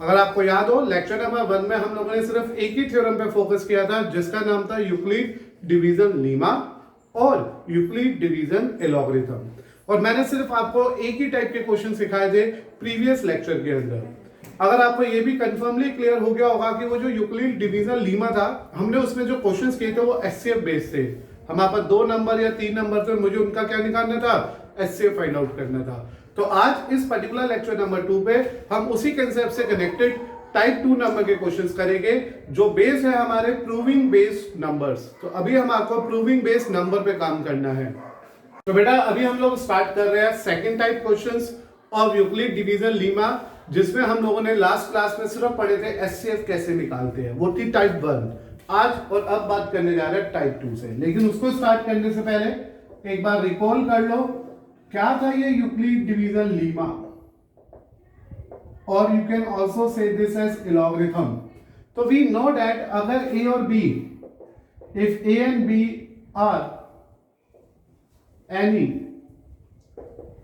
अगर आपको याद हो लेक्चर नंबर 1 में हम लोगों ने सिर्फ एक ही थ्योरम पे फोकस किया था जिसका नाम था यूक्लिड डिवीजन लीमा और यूक्लिड डिवीजन एलॉगरिथम, और मैंने सिर्फ आपको एक ही टाइप के क्वेश्चन सिखाए थे प्रीवियस लेक्चर के अंदर। अगर आपको ये भी कंफर्मली क्लियर हो गया होगा कि वो जो यूक्लिड डिवीजन लीमा था, हमने उसमें जो क्वेश्चंस किए थे वो एचसीएफ बेस्ड थे। हमारे पास 2 नंबर या 3 नंबर थे, मुझे उनका क्या निकालना था, एचसीएफ फाइंड आउट करना था। तो आज इस पर्टिकुलर लेक्चर नंबर 2 पे हम उसी कंसेप्ट से कनेक्टेड टाइप 2 नंबर के क्वेश्चंस करेंगे जो बेस्ड है हमारे प्रूविंग बेस्ड नंबर्स। तो अभी हम आपको प्रूविंग बेस्ड नंबर पे काम करना है। तो बेटा अभी हम लोग स्टार्ट कर रहे हैं second type questions of Euclid division Lima, जिसमें हम लोगों ने लास्ट क्लास में सिर्फ पढ़े थे एचसीएफ कैसे निकालते हैं, वो थी टाइप 1। आज और अब बात करने जा रहे हैं टाइप 2 से, लेकिन उसको स्टार्ट करने से पहले एक बार रिकॉल कर लो क्या था ये यूक्लिड डिवीजन लीमा, और you can also say this as algorithm. तो वी नो दैट अगर ए और b, if a and B are any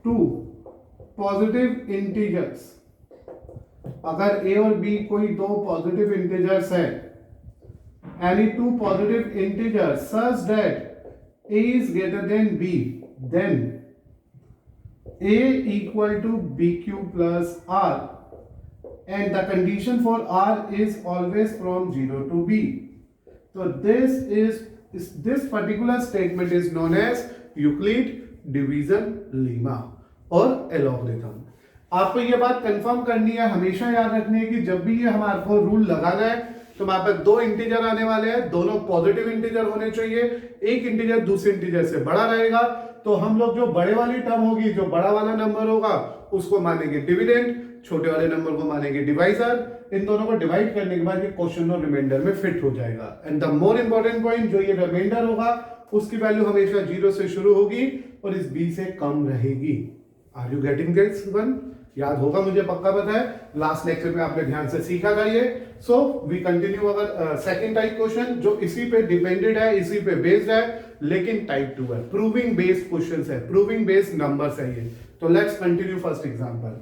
two positive integers, अगर ए और बी कोई दो पॉजिटिव इंटीजर्स है, any two positive integers such that a is greater than b, then a equal to bq plus r, and the condition for r is always from 0 to b. So this particular statement is known as Euclid division lemma और एलॉगरिथम। आपको ये बात confirm करनी है, हमेशा याद रखनी है कि जब भी ये हमारे को रूल लगाना है तो हमारे पास दो इंटीजर आने वाले हैं, दोनों पॉजिटिव इंटीजर होने चाहिए, एक इंटीजर दूसरे इंटीजर से बड़ा रहेगा, तो हम लोग जो बड़े वाली टर्म होगी, जो बड़ा वाला नंबर होगा उसको मानेंगे डिविडेंड, छोटे वाले नंबर को मानेंगे डिवाइजर। इन दोनों को डिवाइड करने के बाद ये क्वेश्चन और रिमाइंडर में फिट हो जाएगा। And the more important point, जो ये रिमाइंडर होगा उसकी वैल्यू हमेशा 0 से शुरू होगी और इस b से कम रहेगी। Are you getting this one? याद होगा, मुझे पक्का पता है, लास्ट लेक्चर में आपने ध्यान से सीखा था ये। So we continue our second type question जो इसी पे डिपेंडेड है, इसी पे बेस्ड है, लेकिन टाइप 2 है, प्रूविंग बेस्ड क्वेश्चंस है, प्रूविंग बेस्ड नंबर्स है ये। तो let's continue first example.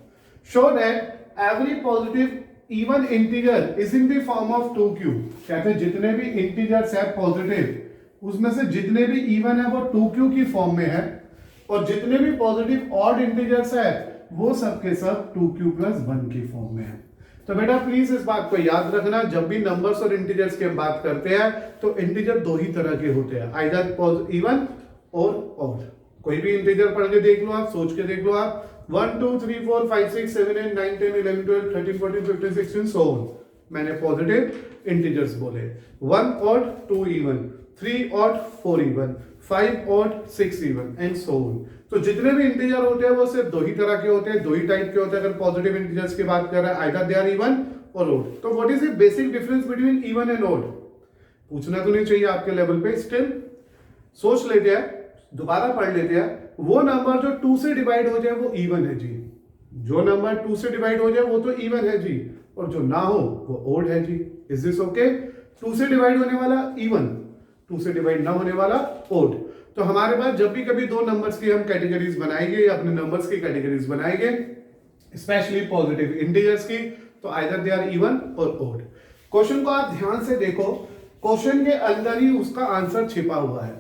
Show that every positive even integer is in the form of 2q। कहते हैं जितने भी इंटीजर्स है पॉजिटिव, उसमें से जितने भी इवन है वो 2q की फॉर्म में है, और जितने भी पॉजिटिव ऑड इंटीजर्स है वो सब के सब 2q plus 1 की फॉर्म में है। तो बेटा प्लीज इस बात को याद रखना, जब भी नंबर्स और इंटीजर्स की हम बात करते हैं तो इंटीजर दो ही तरह के होते हैं, आइदर इवन और ऑड। कोई भी इंटीजर पढ़ के देख लो आप, सोच के देख लो आप, 1 2 3 4 5 6 7 8 9 10 11 12 13 14 15 16 so on। मैंने पॉजिटिव इंटीजर्स बोले, 1 odd 2 even, 3 odd 4 even, 5 odd 6 even and so on. तो जितने भी इंटीजर होते हैं वो सिर्फ दो ही तरह के होते हैं, दो ही टाइप के होते हैं। अगर पॉजिटिव इंटीजर्स की बात कर रहे हैं, आइदर दे आर इवन और ऑड। तो what is the basic difference between even and odd? पूछना तो नहीं चाहिए आपके लेवल पे, स्टिल सोच लेते हैं, दोबारा पढ़ लेते हैं। वो नंबर जो 2 से डिवाइड हो जाए वो इवन है जी, जो नंबर 2 से डिवाइड हो जाए वो तो इवन है जी, और जो ना हो वो ऑड है जी। Is this okay? 2 से डिवाइड होने वाला इवन, 2 से डिवाइड ना होने वाला ऑड। तो हमारे पास जब भी कभी दो नंबर्स की हम कैटेगरीज बनाएंगे या अपने नंबर्स की कैटेगरीज बनाएंगे, स्पेशली पॉजिटिव इंटीजर्स की, तो आइदर दे आर इवन और ऑड। क्वेश्चन को आप ध्यान से देखो, क्वेश्चन के अंदर ही उसका आंसर छिपा हुआ है।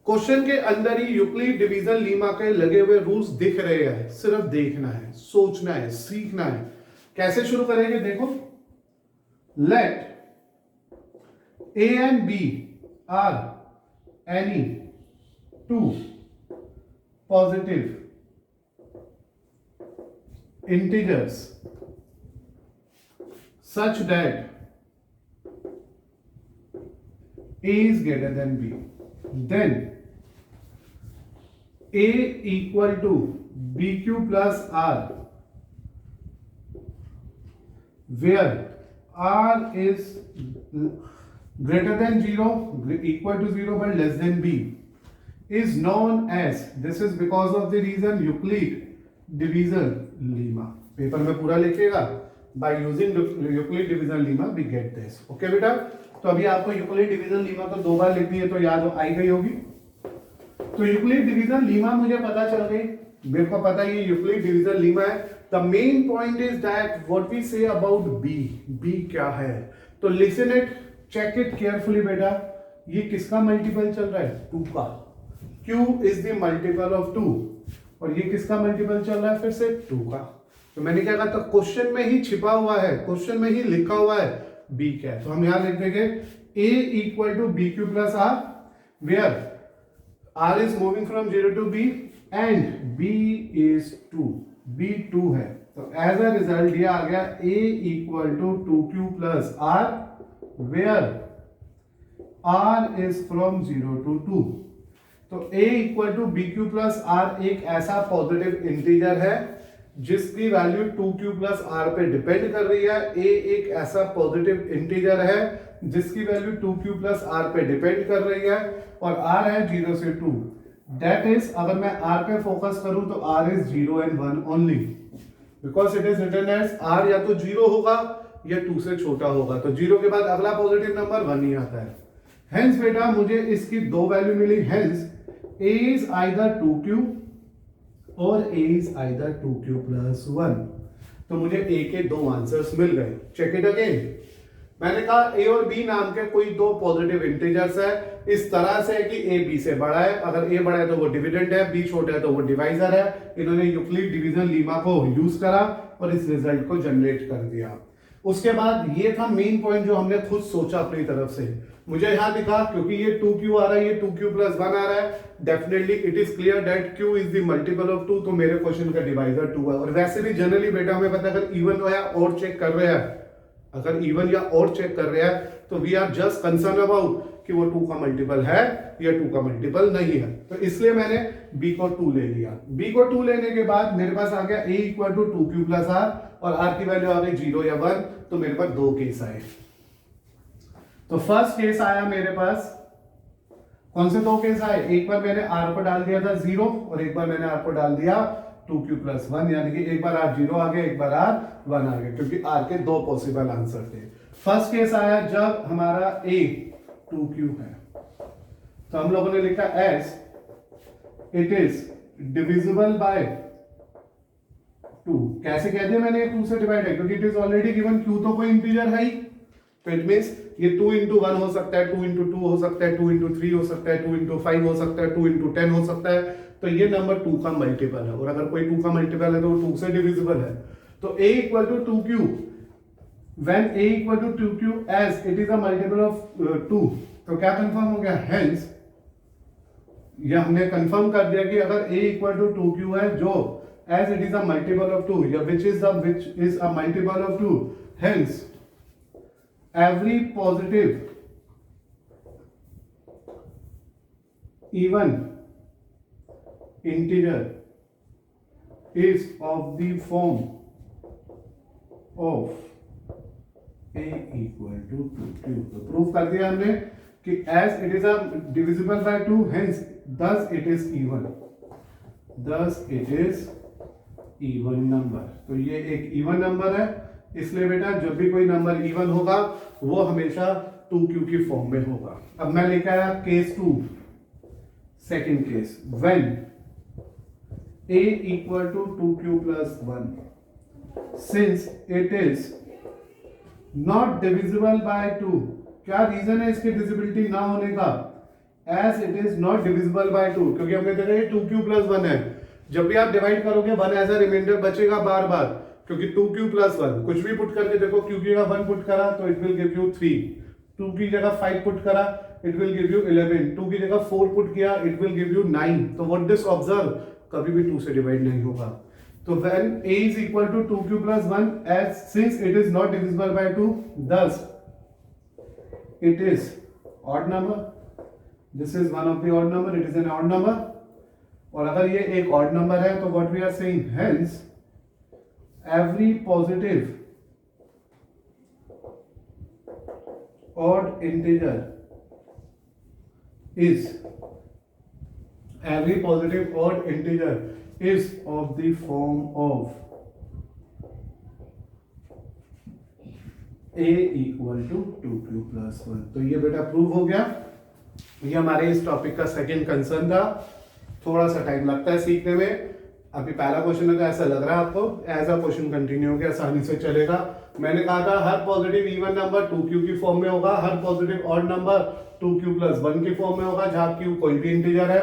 क्वेश्चन के अंदर ही यूक्लिड डिवीजन लीमा के लगे हुए रूल्स दिख रहे हैं, सिर्फ देखना है, सोचना है, सीखना है। कैसे शुरू करेंगे देखो, let A and B are any two positive integers such that a is greater than b, then a equal to bq plus r, where r is greater than 0, equal to 0 but less than b, is known as, this is because of the reason Euclid division lemma। Paper में पूरा लिखिएगा, by using Euclid division lemma we get this। Okay बेटा, तो अभी आपको Euclid division lemma तो 2 बार लिखनी है, तो याद आई गई होगी। तो Euclid division lemma मुझे पता चल गई, मेरे को पता है ये यूक्लिड डिवीजन लीमा है। The main point is that what we say about B, B क्या है। तो listen it, check it carefully बेटा। ये किसका मल्टीपल चल रहा है, 2 का। Q is the multiple of 2 और ये किसका मल्टीपल चल रहा है, फिर से 2 का। तो मैंने क्या कहा था, क्वेश्चन में ही छिपा हुआ है, क्वेश्चन में ही लिखा हुआ है B क्या है। तो हम यहां लिख देंगे A equal to B Q plus R, where R is moving from 0 to B and B is 2, B 2 है। तो एज अ रिजल्ट ये आ गया A equal to 2Q plus R, where R is from 0 to 2। तो A equal to B Q plus R एक ऐसा positive integer है जिसकी वैल्यू 2Q प्लस आर पे डिपेंड कर रही है। A एक ऐसा पॉजिटिव इंटीजर है जिसकी वैल्यू 2Q प्लस आर पे डिपेंड कर रही है और R है 0 से 2। दैट इज, अगर मैं R पे फोकस करूं तो R is 0 and 1 only, because it is written as R या तो 0 होगा या 2 से छोटा होगा। तो 0 के बाद अगला पॉजिटिव नंबर 1 ही आता है। हेंस बेटा मुझे इसकी 2 वैल्यू मिली। Hence A is either 2Q और A is either 2Q plus 1। तो मुझे A के 2 आंसर्स मिल गए। Check it again. मैंने कहा A और B नाम के कोई 2 पॉजिटिव इंटीजर्स है, इस तरह से कि A B से बड़ा है। अगर A बड़ा है तो वो डिविडेंड है, B छोटा है तो वो डिवाइजर है। इन्होंने यूक्लिड डिवीजन लीमा को यूज करा और इस रिजल्ट को जनरेट कर दिया। उसके बाद ये था मेन पॉइंट जो हमने खुद सोचा अपनी तरफ से। मुझे यहां दिखा क्योंकि ये 2Q आ रहा है, ये 2Q प्लस 1 आ रहा है, definitely it is clear that Q is the multiple of 2। तो मेरे क्वेश्चन का डिवाइजर 2 है। और वैसे भी जनरली बेटा हमें पता है अगर इवन या और चेक कर रहे हैं, अगर इवन या और चेक कर रहे हैं तो we are just concern about कि वो 2 का मल्टीपल है या 2 का मल्टीपल नहीं है। तो इसलिए मैंने B को 2 ले लिया। B को 2 लेने के बाद मेरे पास आ गया A equal to 2Q plus R और R की वैल्यू आ गई 0 या 1। तो मेरे पास 2 केस आए। तो फर्स्ट केस आया मेरे पास, कौन से 2 केस आए, एक बार मैंने R को डाल दिया था 0 और एक बार मैंने R को डाल दिया 2Q प्लस 1, यानी कि एक बार R 0 आ गया, एक बार R 1 आ गया, क्योंकि R के 2 पॉसिबल आंसर थे। फर्स्ट केस आया जब हमारा A 2Q है, तो हम लोगों ने लिखा S it is divisible by 2। कैसे कह दिया मैंने 2 से डिवाइड है, क्योंकि it is already given, Q तो कोई इंटीजर है ही। तो इट मींस ये 2 into 1 हो सकता है, 2 into 2 हो सकता है, 2 into 3 हो सकता है, 2 into 5 हो सकता है, 2 into 10 हो सकता है। तो ये नंबर 2 का मल्टीपल है, और अगर कोई 2 का मल्टीपल है तो वो 2 से डिविजिबल है। तो A equal to 2Q, when A equal to 2Q as it is a multiple of 2, तो क्या कंफर्म हो गया, हेंस ये हमने कंफर्म कर दिया कि अगर A इक्वल टू 2Q है जो as it is a multiple of 2 या which is a multiple of 2, hence every positive even integer is of the form of A equal to 2Q। तो प्रूफ कर दिया हमने कि as it is a divisible by 2, hence thus it is even, thus it is even number। तो ये एक even number है, इसलिए बेटा जब भी कोई नंबर इवन होगा वो हमेशा 2Q की फॉर्म में होगा। अब मैं लेकर आया case 2, second case, when A equal to 2Q plus 1 since it is not divisible by 2। क्या रीजन है इसकी डिविजिबिलिटी ना होने का, as it is not divisible by 2, क्योंकि हमने देखा ये 2Q प्लस 1 है। जब भी आप डिवाइड करोगे 1 एज अ रिमाइंडर बचेगा बार बार, क्योंकि 2Q प्लस 1 कुछ भी पुट करके देखो, Q की जगह 1 पुट करा तो इट विल गिव यू 3, 2 की जगह 5 पुट करा इट विल गिव यू 11, 2 की जगह 4 पुट किया इट विल गिव यू 9। तो व्हाट दिस ऑब्जर्व, कभी भी 2 से डिवाइड नहीं होगा। तो when A is equal to 2Q plus 1, as since it is not divisible by 2, thus it is odd number, this is one of the odd number, it is an odd number। और अगर ये एक odd number है तो what we are saying, hence every positive odd integer is of the form of A equal to 2Q plus 1। तो ये बेटा prove हो गया। ये हमारे इस टॉपिक का सेकेंड कंसर्न था। थोड़ा सा टाइम लगता है सीखने में, अभी पहला क्वेश्चन है तो ऐसा लग रहा है आपको, एज अ क्वेश्चन कंटिन्यू हो गया, आसानी से चलेगा। मैंने कहा था हर पॉजिटिव इवन नंबर 2q की फॉर्म में होगा, हर पॉजिटिव ऑड नंबर 2q + 1 की फॉर्म में होगा, जहां q कोई भी इंटीजर है।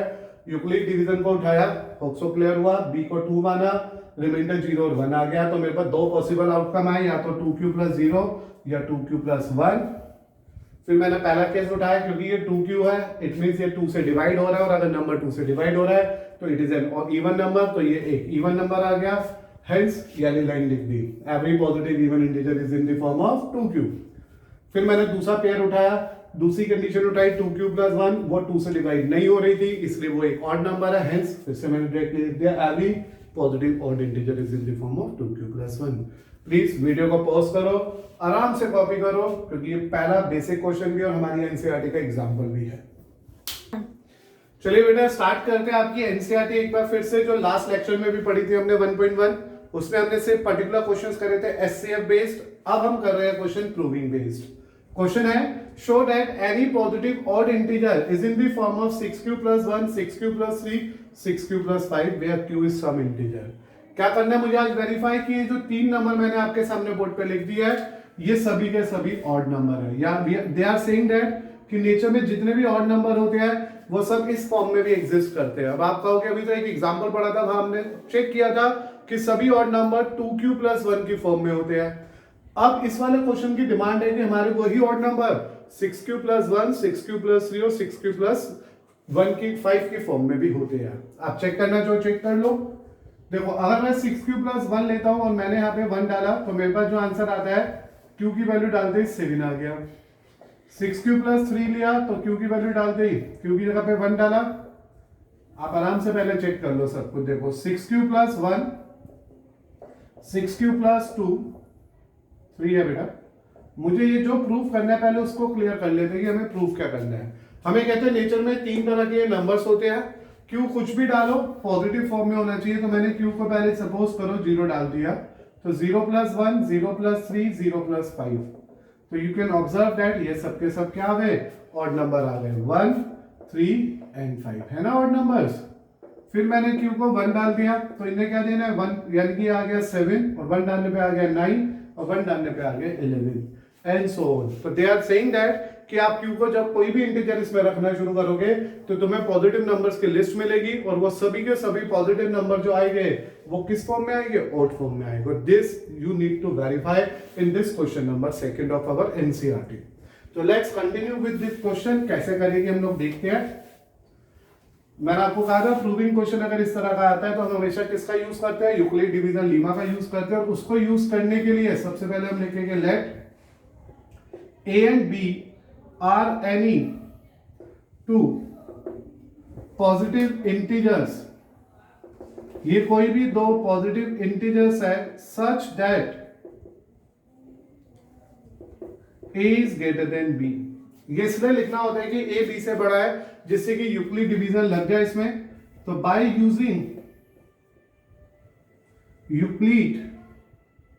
यूक्लिड डिवीजन को उठाया, होक्सो क्लियर हुआ, b को 2 माना, रिमाइंडर 0 और 1 आ गया। तो मेरे पास दो पॉसिबल आउटकम आए, या तो 2q + 0 या 2q + 1। फिर मैंने पहला केस उठाया, क्योंकि ये 2q है, इट मींस ये 2 से डिवाइड हो रहा है, और अगर नंबर 2 से डिवाइड हो रहा है तो it is an even number, तो ये एक इवन नंबर आ गया। हेंस ये वाली लाइन लिख दी, every positive even integer is in the form of 2q। फिर मैंने दूसरा पेयर उठाया, दूसरी कंडीशन उठाई 2q + 1, वो 2 से डिवाइड नहीं हो रही थी, इसलिए वो एक ऑड नंबर है। हेंस फिर से मैंने डायरेक्टली लिख दिया every positive odd integer is in the form of 2q + 1। Please video को पॉज करो, आराम से कॉपी करो, क्योंकि ये पहला बेसिक क्वेश्चन भी और हमारी एनसीईआरटी का एग्जांपल भी है। चलिए बेटा स्टार्ट करते हैं आपकी एनसीईआरटी एक बार फिर से, जो लास्ट लेक्चर में भी पढ़ी थी हमने 1.1, उसमें हमने सिर्फ पर्टिकुलर क्वेश्चंस करे थे एचसीएफ बेस्ड। अब हम कर रहे हैं क्वेश्चन प्रूविंग बेस्ड। क्वेश्चन है show that any positive odd integer is in the form of 6q + 1, 6q + 3, 6q + 5 where q is some integer. क्या करना है मुझे आज वेरीफाई कि ये जो 3 नंबर मैंने आपके सामने बोर्ड पे लिख दिया है, ये सभी के सभी ऑड नंबर है, या दे आर सेइंग दैट कि नेचर में जितने भी ऑड नंबर होते हैं वो सब इस फॉर्म में भी एग्जिस्ट करते हैं। अब आप कहोगे अभी तो एक एग्जांपल पढ़ा था, वहां हमने चेक किया था कि सभी ऑड नंबर 2q + 1 की फॉर्म में होते हैं। अब इस वाले क्वेश्चन की डिमांड है कि हमारे वही ऑड नंबर 6q + 1, 6q + 3 और 6q + 1 की 5 की फॉर्म में भी होते हैं। आप चेक करना चाहो चेक कर लो। देखो अगर मैं 6q + 1 लेता हूं और मैंने यहाँ पे 1 डाला, तो मेरे पास जो आंसर आता है q की वैल्यू डालते ही 7 आ गया। 6q + 3 लिया तो q की वैल्यू डालते ही q की जगह पे 1 डाला। आप आराम से पहले चेक कर लो सब कुछ। देखो 6q + 1, 6q + 2, 3 है बेटा। मुझे ये जो प्रूफ करना है पहले उसको क्लियर कर लेते हैं कि हमें प्रूफ क्या करना है। हमें कहते हैं नेचर में 3 तरह के नंबर्स होते हैं, q कुछ भी डालो पॉजिटिव फॉर्म में होना चाहिए, तो मैंने q को पहले सपोज करो 0 डाल दिया, तो 0 + 1, 0 + 3, 0 + 5। तो यू कैन ऑब्जर्व दैट ये सबके सब क्या आ गए, ऑड नंबर आ गए, 1, 3 एंड 5 है ना ऑड नंबर्स। फिर मैंने q को 1 डाल दिया, तो इन्हें क्या देना है 1, यानी कि आ गया 7, और 1 डालने पे आ गया 9, और 1 डालने पे आ गया 11 एंड सो ऑन। तो दे आर सेइंग दैट कि आप q को जब कोई भी इंटीजर इसमें रखना शुरू करोगे तो तुम्हें पॉजिटिव नंबर्स की लिस्ट मिलेगी, और वो सभी के सभी पॉजिटिव नंबर जो आएंगे वो किस फॉर्म में आएंगे, ऑड फॉर्म में आएंगे। This you need to verify in this question number 2 of our NCERT. तो let's continue with this question. कैसे करेंगे हम लोग देखते हैं। मैंने आपको कहा था प्रूविंग क्वेश्चन अगर इस तरह का आता है तो हम हमेशा किसका यूज करते हैं, यूक्लिड डिवीजन लीमा का यूज करते हैं। और उसको यूज करने के लिए सबसे पहले हम लिखेंगे late a and b are any two positive integers, ये कोई भी दो पॉजिटिव इंटीजर्स है, such that a is greater than b। ये इसलिए लिखना होता है कि a b से बड़ा है, जिससे कि यूक्लिड डिवीजन लग जाए इसमें। तो बाय यूजिंग यूक्लिड,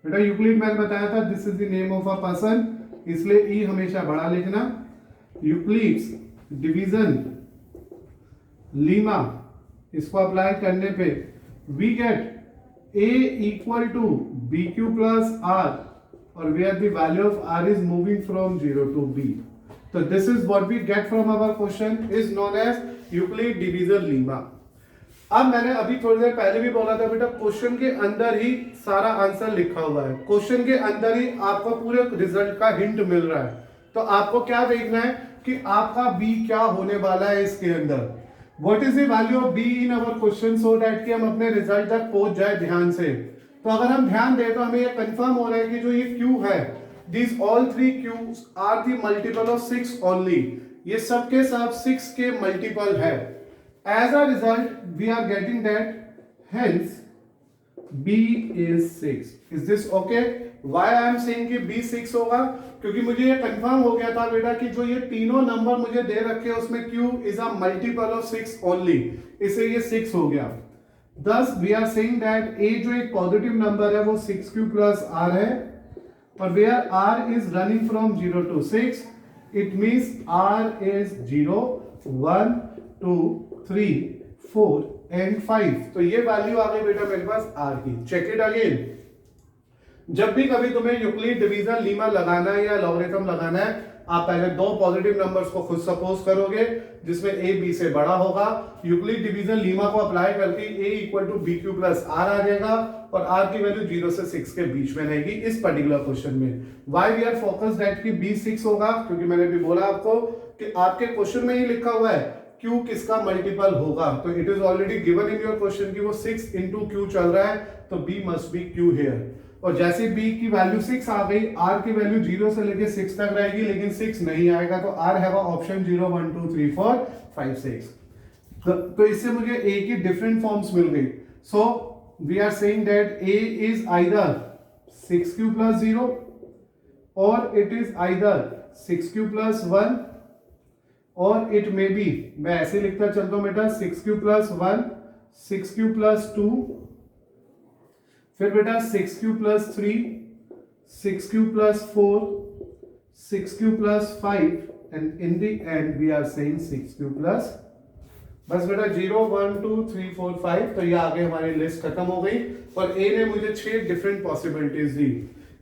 बेटा यूक्लिड मैंने बताया था this is the name of a person, इसलिए ई हमेशा बड़ा लिखना। यूक्लिड्स डिवीजन लीमा, इसको अप्लाई करने पे we get a equal to bq + r, और where the value of r is moving from 0 to b। तो this is what we get from our question is known as Euclid division lemma. अब मैंने अभी थोड़ी देर पहले भी बोला था बेटा, क्वेश्चन के अंदर ही सारा आंसर लिखा हुआ है, क्वेश्चन के अंदर ही आपको पूरे रिजल्ट का हिंट मिल रहा है। तो आपको क्या देखना है कि आपका बी क्या होने वाला है इसके अंदर, what is the value of B in our question, so that कि हम अपने रिजल्ट तक पहुंच जाए ध्यान से। तो अगर हम ध्यान दें तो हमें यह कंफर्म हो रहा है कि जो ये क्यू है, this all 3 Qs are the multiple of 6 only, ये सब के सब 6 के मल्टीपल है। As a result, we are getting that hence B is 6. Is this okay? Why I am saying कि B 6 होगा? क्योंकि मुझे ये कंफर्म हो गया था बेटा कि जो ये तीनों नंबर मुझे दे रखे हैं उसमें Q is a multiple of 6 only, इससे ये 6 हो गया। Thus we are saying that A जो एक पॉजिटिव नंबर है वो 6Q + R है, और where R is running from 0 to 6, it means R is 0, 1, 2, 3, 4 and 5। तो ये वैल्यू आ गई बेटा मेरे पास आर की। चेक इट अगेन, जब भी कभी तुम्हें यूक्लिड डिवीजन लीमा लगाना है या लॉगरिथम लगाना है, आप पहले दो पॉजिटिव नंबर्स को खुद सपोज करोगे जिसमें a b से बड़ा होगा, यूक्लिड डिवीजन लीमा को अप्लाई करके a equal to B Q plus r आ जाएगा और r की वैल्यू 0 से 6 के बीच में रहेगी इस पर्टिकुलर क्वेश्चन में। Why we are focused that कि b 6 होगा, क्योंकि मैंने भी बोला आपको कि आपके क्वेश्चन में ही लिखा हुआ है q किसका मल्टीपल होगा, तो it is already given in your question कि वो 6 इंटू q चल रहा है, तो b must be q here. और जैसे b की वैल्यू 6 आ गई, r की वैल्यू 0 से लेके 6 तक रहेगी, लेकिन 6 नहीं आएगा, तो r हैव ऑप्शन 0 1 2 3 4 5 6। तो इससे मुझे a की डिफरेंट फॉर्म्स मिल गई। So we are saying that a is either 6q plus 0 और it is either 6q plus 1 और इट मे बी, मैं ऐसे लिखता चलता हूं बेटा, 6q प्लस 1, 6q प्लस 2, फिर बेटा 6q plus 3, 6q plus 4, 6q plus 5 and in the end we are saying 6q plus, बस बेटा 0 1 2 3 4 5। तो ये आगे हमारी लिस्ट खत्म हो गई और a ने मुझे 6 डिफरेंट पॉसिबिलिटीज दी।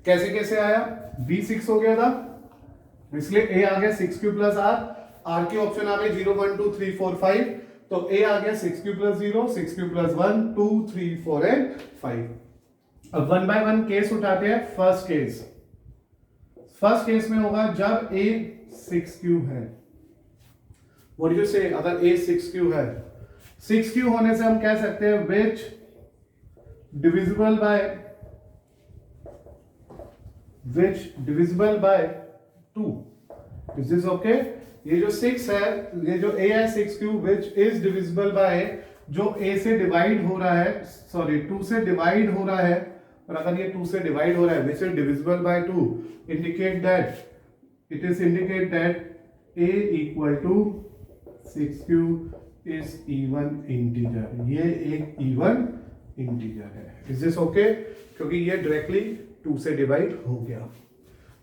कैसे कैसे आया, b 6 हो गया था इसलिए a आ गया 6q प्लस r की ऑप्शन आ गई 0 1 2 3 4 5, तो a आ गया 6q plus 0, 6q plus 1 2 3 4 and 5। अब वन बाय वन केस उठाते हैं। फर्स्ट केस में होगा जब a 6q है। व्हाट डू यू से, अगर a 6q है, 6q होने से हम कह सकते हैं which divisible by 2। Is this okay? ये जो 6 है, ये जो a है 6q which is divisible by, जो a से डिवाइड हो रहा है, सॉरी 2 से डिवाइड हो रहा है, और अगर ये 2 से डिवाइड हो रहा है which is divisible by 2 indicate that a equal to 6q is even integer। ये एक even integer है। Is this okay? क्योंकि ये डायरेक्टली 2 से डिवाइड हो गया।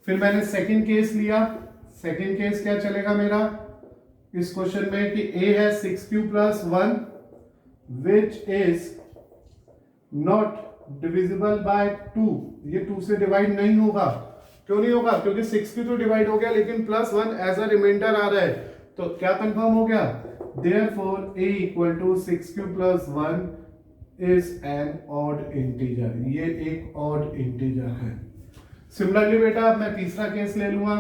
फिर मैंने सेकंड केस लिया। सेकंड केस क्या चलेगा मेरा इस क्वेश्चन में कि a है 6q plus 1 which is not divisible by 2। ये 2 से डिवाइड नहीं होगा। क्यों नहीं होगा? क्योंकि 6q तो डिवाइड हो गया, लेकिन प्लस 1 एज अ रिमाइंडर आ रहा है, तो क्या कंफर्म हो गया? Therefore a equal to 6q plus 1 is an odd integer। ये एक odd integer है। सिमिलरली बेटा अब मैं तीसरा केस ले लूंगा।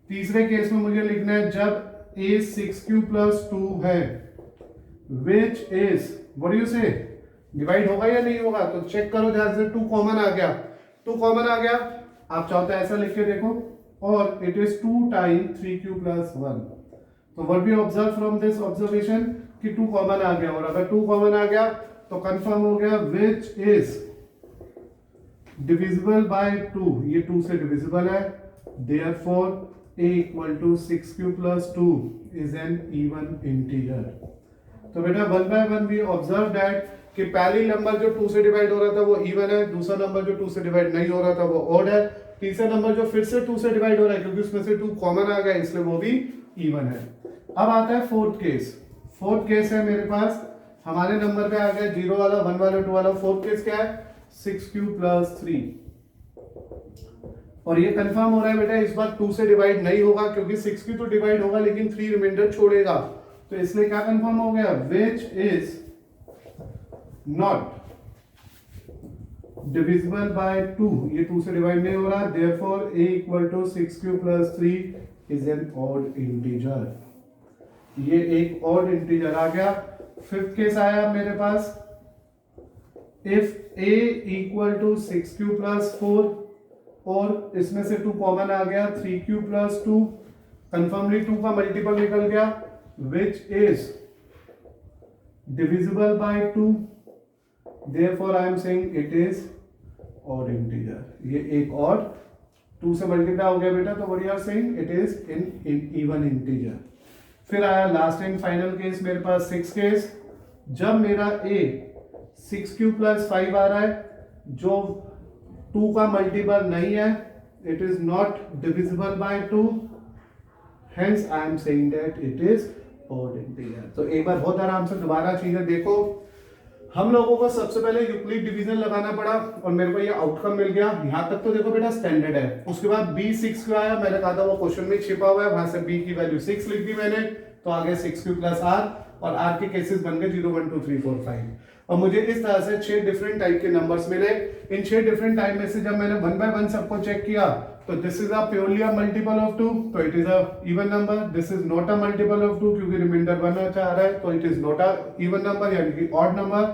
तीसरे केस में मुझे लिखना है जब a 6q plus 2 है which is, what do you say, divide होगा या नहीं होगा? तो चेक करो ध्यान से, 2 कॉमन आ गया, 2 कॉमन आ गया। आप चाहो तो ऐसा लिख के देखो, और it is 2 time 3q plus 1। तो what we observe from this observation कि 2 कॉमन आ गया, और अगर 2 कॉमन आ गया तो कंफर्म हो गया विच इज डिविजिबल बाय 2। ये 2 से डिविजिबल है, therefore a equal to 6q plus 2 is an even integer. तो बेटा one by one we observe that कि पहली नंबर जो 2 से डिवाइड हो रहा था वो इवन है, दूसरा नंबर जो 2 से डिवाइड नहीं हो रहा था वो ऑड है, तीसरा नंबर जो फिर से 2 से डिवाइड हो रहा है क्योंकि उसमें से 2 कॉमन आ गया इसलिए वो भी इवन है। अब आता है फोर्थ केस। फोर्थ केस है मेरे पास, हमारे नंबर पे आ गया 0 वाला, 1 वाला, 2 वाला। फोर्थ केस क्या है? 6q प्लस 3, और ये कंफर्म हो रहा है बेटा इस बार 2 से डिवाइड नहीं होगा क्योंकि 6q तो डिवाइड होगा लेकिन 3 रिमाइंडर छोड़ेगा, तो इसलिए क्या कंफर्म हो गया? Which is not divisible by 2। ये 2 से डिवाइड नहीं हो रहा, therefore a equal to 6q plus 3 is an odd integer. ये एक ऑड इंटीजर आ गया। फिफ्थ केस आया मेरे पास, if a equal to 6q plus 4 और इसमें से 2 कॉमन आ गया, 3q प्लस 2, कंफर्मली 2 का मल्टीपल निकल गया, which is divisible by 2, therefore I am saying it is odd integer। ये एक odd 2 से मल्टीप्लाई हो गया बेटा, तो what you are saying it is in even integer। फिर आया लास्ट एंड फाइनल केस मेरे पास 6 केस, जब मेरा a 6q प्लस 5 आ रहा है जो 2 का मल्टीपल नहीं है, it is not divisible by 2, hence I am saying that it is odd integer. तो एक बार बहुत आराम से दोबारा चीजें देखो। हम लोगों को सबसे पहले यूक्लिड डिवीजन लगाना पड़ा और मेरे को ये आउटकम मिल गया। यहाँ तक तो देखो बेटा स्टैंडर्ड है। उसके बाद b 6 क्यों आया, मैंने कहा था वो क्वेश्चन में छिपा हुआ है, वहां से b की वैल्यू 6 लिख दी मैंने, तो आगे 6q प्लस r और r के केसेस बन गए 0 1 2 3 4 5। और मुझे इस तरह से 6 डिफरेंट टाइप के नंबर्स मिले। इन 6 डिफरेंट टाइप में से जब मैंने 1 बाय 1 सबको चेक किया तो this is a purely a multiple of 2, तो it is a even number. This is not a multiple of 2 क्योंकि रिमाइंडर 1 आ रहा है, तो it is not a even number यानी कि ऑड नंबर।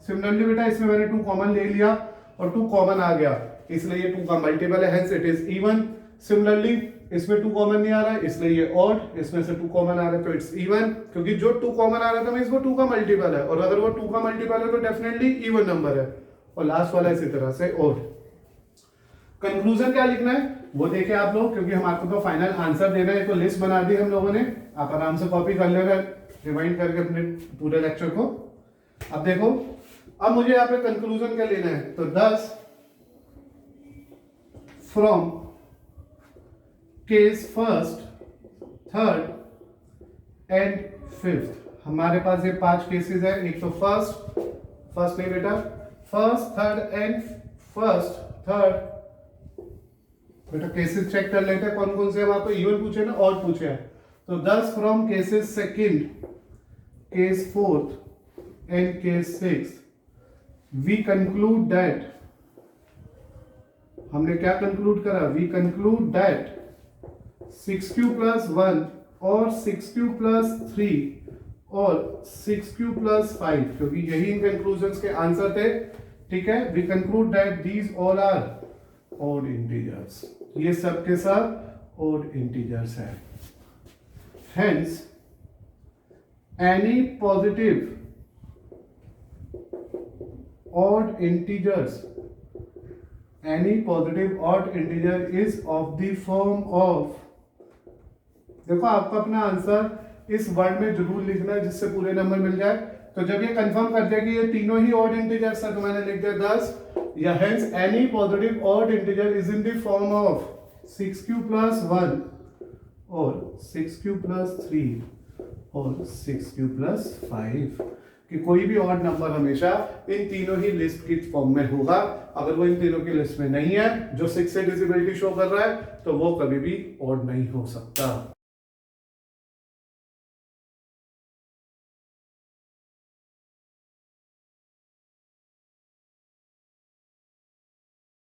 सिमिलरली बेटा इसमें मैंने 2 कॉमन ले लिया और 2 कॉमन आ गया, इसलिए ये 2 का मल्टीपल है, hence it is even. Similarly इसमें 2 कॉमन नहीं आ रहा है, इसलिए ये ऑड, इसमें से 2 कॉमन आ रहा है तो इट्स इवन, क्योंकि जो 2 कॉमन आ रहा था मींस वो 2 का मल्टीपल है, और अगर वो 2 का मल्टीपल है तो डेफिनेटली इवन नंबर है। और लास्ट वाला इसी तरह से ऑड। कंक्लूजन क्या लिखना है वो देखे आप लोग, क्योंकि हमारे तो फाइनल आंसर देना है, तो लिस्ट बना दी हम लोगों ने, आप आराम से कॉपी कर लेना रिवाइंड करके अपने पूरे लेक्चर को। अब देखो, अब मुझे यहाँ पे कंक्लूजन क्या लेना है, तो 10 from case first, third and fifth. हमारे पास ये 5 केसेस है। एक तो फर्स्ट नहीं बेटा, first third and first third. बेटा केसेस चेक कर लेते हैं कौन कौन से। वहां पे इवन पूछे ना, और पूछे हैं। तो 10 from cases second, case fourth and case six, we conclude that, हमने क्या कंक्लूड करा, we conclude that 6q plus 1 और 6q प्लस 3 और 6q प्लस 5, क्योंकि यही इन कंक्लूजन्स के आंसर थे। ठीक है, we conclude that these all are odd integers, ये सब के सब ऑड इंटीजर्स है। Hence any positive odd integers, any positive odd integer is of the form of, देखो आपका अपना आंसर इस वर्ड में जरूर लिखना है जिससे पूरे नंबर मिल जाए। तो जब ये कंफर्म कर दिया कि ये तीनों ही ऑड इंटीजर्स है तो मैंने लिख दिया 10, या hence any positive odd integer is in the form of 6q plus 1 और 6q प्लस 3 और 6q प्लस 5, कि कोई भी ऑड नंबर हमेशा इन तीनों ही लिस्ट की फॉर्म में होगा। अगर वो इन तीनों की लिस्ट में नहीं है, जो 6 से डिविजिबिलिटी शो कर रहा है, तो वो कभी भी ऑड नहीं हो सकता।